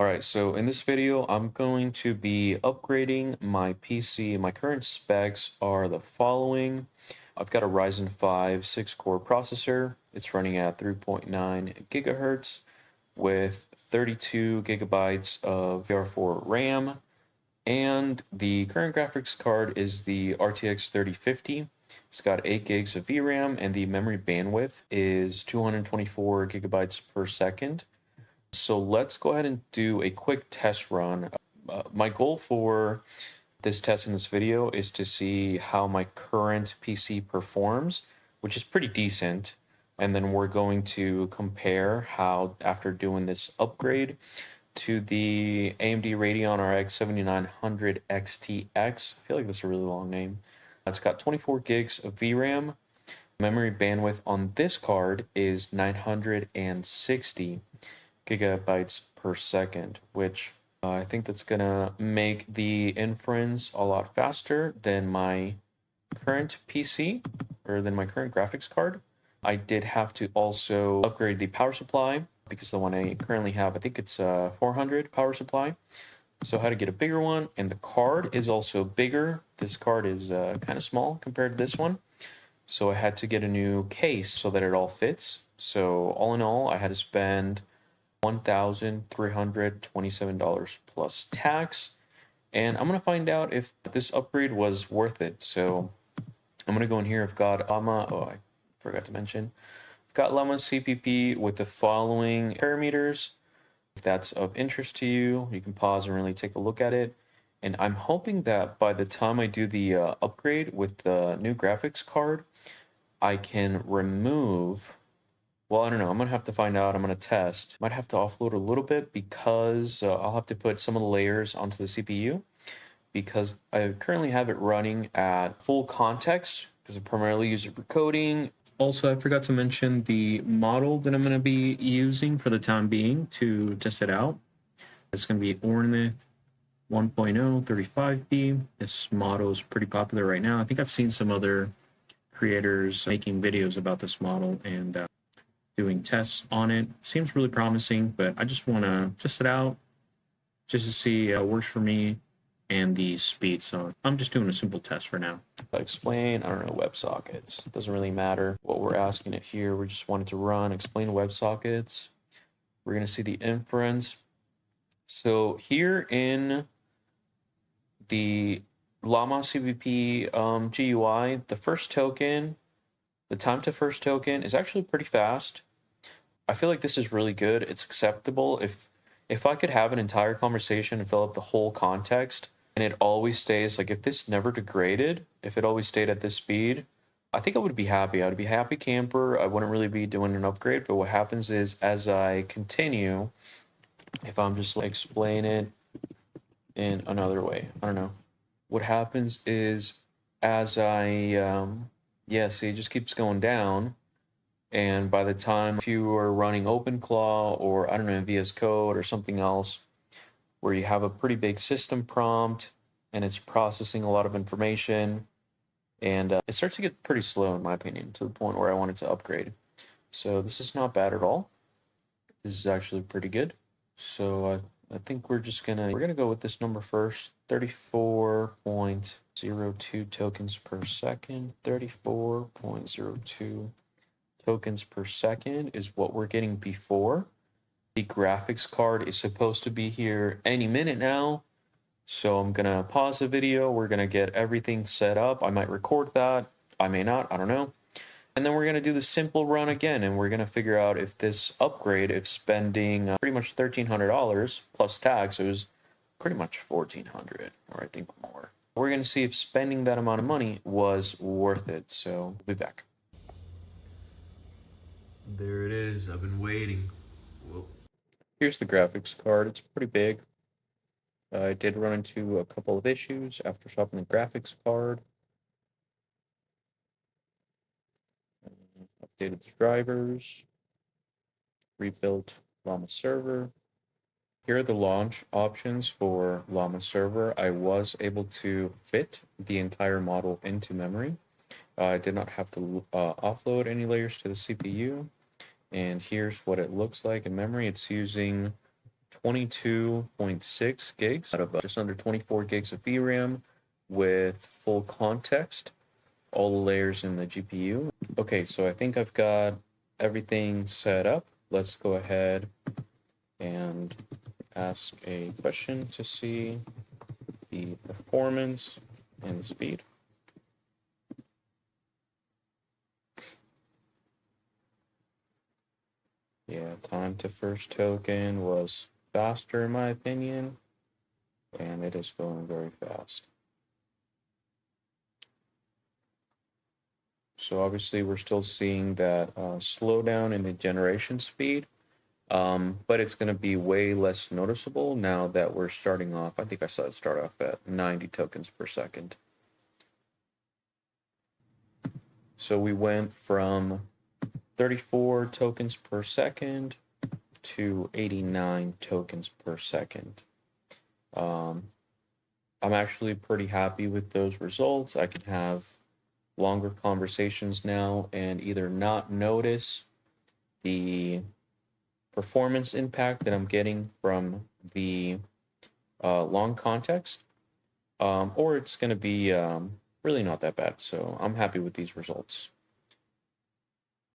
Alright, so in this video, I'm going to be upgrading my PC. My current specs are the following. I've got a Ryzen 5 6-core processor. It's running at 3.9 gigahertz with 32 gigabytes of VR4 RAM. And the current graphics card is the RTX 3050. It's got 8 gigs of VRAM, and the memory bandwidth is 224 gigabytes per second. So let's go ahead and do a quick test run. My goal for this test in this video is to see how my current PC performs, which is pretty decent. And then we're going to compare how, after doing this upgrade to the AMD Radeon RX 7900 XTX, I feel like that's a really long name. It's got 24 gigs of VRAM. Memory bandwidth on this card is 960 gigabytes per second, which I think that's gonna make the inference a lot faster than my current PC or than my current graphics card. I did have to also upgrade the power supply because the one I currently have, I think it's a 400 power supply. So I had to get a bigger one, and the card is also bigger. This card is kind of small compared to this one. So I had to get a new case so that it all fits. So all in all, I had to spend $1,327 plus tax, and I'm gonna find out if this upgrade was worth it. So I'm gonna go in here. I've got Llama. Oh, I forgot to mention. I've got Llama CPP with the following parameters. If that's of interest to you, you can pause and really take a look at it. And I'm hoping that by the time I do the upgrade with the new graphics card, I can remove. Well, I don't know. I'm going to have to find out. I'm going to test. Might have to offload a little bit because I'll have to put some of the layers onto the CPU because I currently have it running at full context because I primarily use it for coding. Also, I forgot to mention the model that I'm going to be using for the time being to test it out. It's going to be Ornith 1.0 35B. This model is pretty popular right now. I think I've seen some other creators making videos about this model and doing tests on it. Seems really promising, but I just want to test it out just to see how it works for me and the speed. So I'm just doing a simple test for now. Explain, I don't know, WebSockets. It doesn't really matter what we're asking it here. We just wanted to run explain WebSockets. We're going to see the inference. So here in the Llama CVP GUI, the first token, the time to first token is actually pretty fast. I feel like this is really good. It's acceptable. If I could have an entire conversation and fill up the whole context and it always stays, like if this never degraded, if it always stayed at this speed, I think I would be happy. I'd be happy camper. I wouldn't really be doing an upgrade, but what happens is as I continue, if I'm just like explain it in another way, I don't know. What happens is as I, yeah, see, it just keeps going down. And by the time if you are running OpenClaw or I don't know, VS Code or something else, where you have a pretty big system prompt and it's processing a lot of information, and it starts to get pretty slow in my opinion, to the point where I wanted to upgrade. So this is not bad at all. This is actually pretty good. So I think we're gonna go with this number first. 34.02 tokens per second. 34.02 tokens per second is what we're getting before. The graphics card is supposed to be here any minute now. So I'm gonna pause the video. We're gonna get everything set up. I might record that. I may not, I don't know. And then we're gonna do the simple run again, and we're gonna figure out if this upgrade, if spending pretty much $1,300 plus tax, it was pretty much $1,400, or I think more. We're gonna see if spending that amount of money was worth it. So we'll be back. There it is. I've been waiting. Whoa. Here's the graphics card. It's pretty big. I did run into a couple of issues after swapping the graphics card. Updated the drivers. Rebuilt Llama server. Here are the launch options for Llama server. I was able to fit the entire model into memory. I did not have to offload any layers to the CPU. And here's what it looks like in memory. It's using 22.6 gigs out of just under 24 gigs of VRAM with full context, all the layers in the GPU. Okay, so I think I've got everything set up. Let's go ahead and ask a question to see the performance and the speed. Yeah, time to first token was faster in my opinion, and it is going very fast. So obviously we're still seeing that slowdown in the generation speed, but it's going to be way less noticeable now that we're starting off. I think I saw it start off at 90 tokens per second. So we went from 34 tokens per second to 89 tokens per second. I'm actually pretty happy with those results. I can have longer conversations now and either not notice the performance impact that I'm getting from the long context, or it's going to be really not that bad. So I'm happy with these results.